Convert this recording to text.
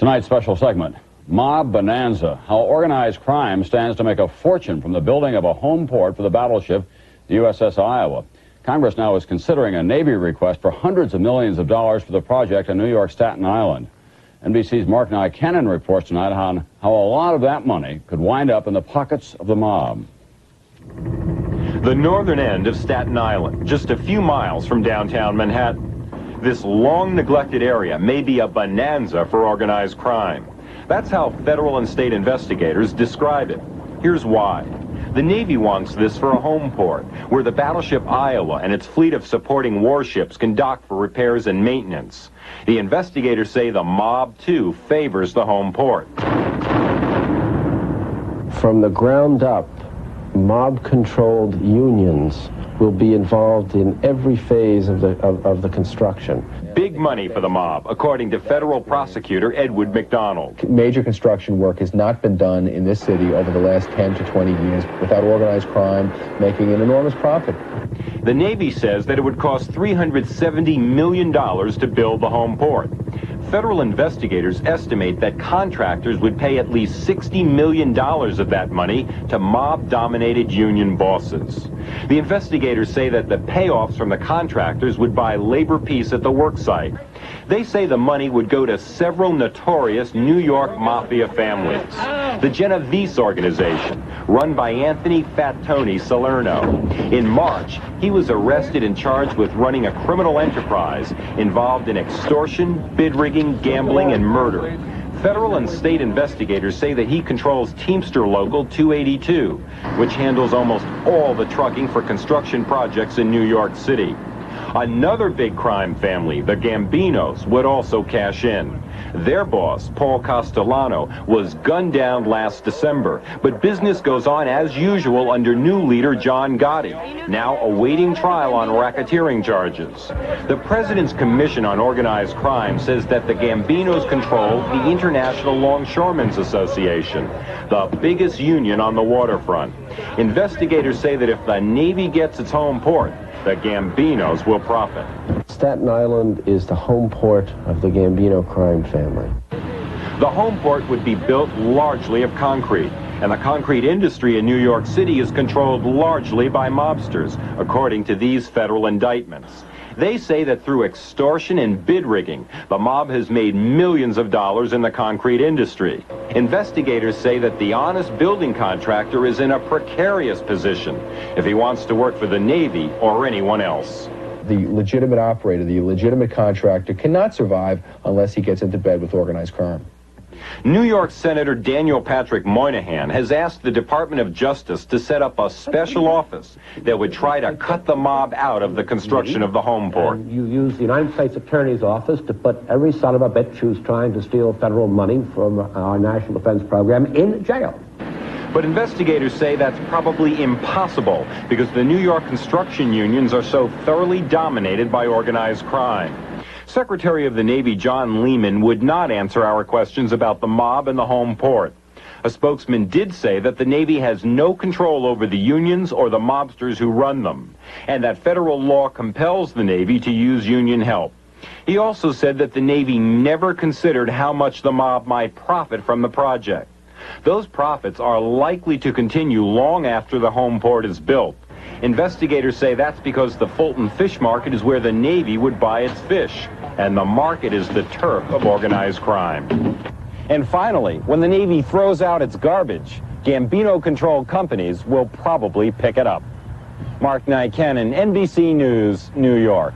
Tonight's special segment, Mob Bonanza, how organized crime stands to make a fortune from the building of a home port for the battleship, the USS Iowa. Congress now is considering a Navy request for hundreds of millions of dollars for the project on New York's Staten Island. NBC's Mark Nycanen reports tonight on how a lot of that money could wind up in the pockets of the mob. The northern end of Staten Island, just a few miles from downtown Manhattan. This long-neglected area may be a bonanza for organized crime. That's how federal and state investigators describe it. Here's why. The Navy wants this for a home port, where the battleship Iowa and its fleet of supporting warships can dock for repairs and maintenance. The investigators say the mob, too, favors the home port. From the ground up, mob-controlled unions will be involved in every phase of the construction. Big money for the mob, according to federal prosecutor Edward McDonald. Major construction work has not been done in this city over the last 10 to 20 years without organized crime making an enormous profit. The Navy says that it would cost $370 million to build the home port. Federal investigators estimate that contractors would pay at least $60 million of that money to mob-dominated union bosses. The investigators say that the payoffs from the contractors would buy labor peace at the work site. They say the money would go to several notorious New York mafia families. The Genovese organization, run by Anthony Fat Tony Salerno. In March, he was arrested and charged with running a criminal enterprise involved in extortion, bid rigging, gambling, and murder. Federal and state investigators say that he controls Teamster Local 282, which handles almost all the trucking for construction projects in New York City. Another big crime family, the Gambinos, would also cash in. Their boss, Paul Castellano, was gunned down last December, but business goes on as usual under new leader John Gotti, now awaiting trial on racketeering charges. The President's Commission on Organized Crime says that the Gambinos control the International Longshoremen's Association, the biggest union on the waterfront. Investigators say that if the Navy gets its home port, the Gambinos will profit. Staten Island is the home port of the Gambino crime family. The home port would be built largely of concrete, and the concrete industry in New York City is controlled largely by mobsters, according to these federal indictments. They say that through extortion and bid rigging, the mob has made millions of dollars in the concrete industry. Investigators say that the honest building contractor is in a precarious position if he wants to work for the Navy or anyone else. The legitimate operator, the legitimate contractor cannot survive unless he gets into bed with organized crime. New York Senator Daniel Patrick Moynihan has asked the Department of Justice to set up a special office that would try to cut the mob out of the construction of the home port. You use the United States Attorney's Office to put every son of a bitch who's trying to steal federal money from our national defense program in jail. But investigators say that's probably impossible because the New York construction unions are so thoroughly dominated by organized crime. Secretary of the Navy John Lehman would not answer our questions about the mob and the home port. A spokesman did say that the Navy has no control over the unions or the mobsters who run them, and that federal law compels the Navy to use union help. He also said that the Navy never considered how much the mob might profit from the project. Those profits are likely to continue long after the home port is built. Investigators say that's because the Fulton Fish Market is where the Navy would buy its fish, and the market is the turf of organized crime. And finally, when the Navy throws out its garbage, Gambino-controlled companies will probably pick it up. Mark Nycanen, NBC News, New York.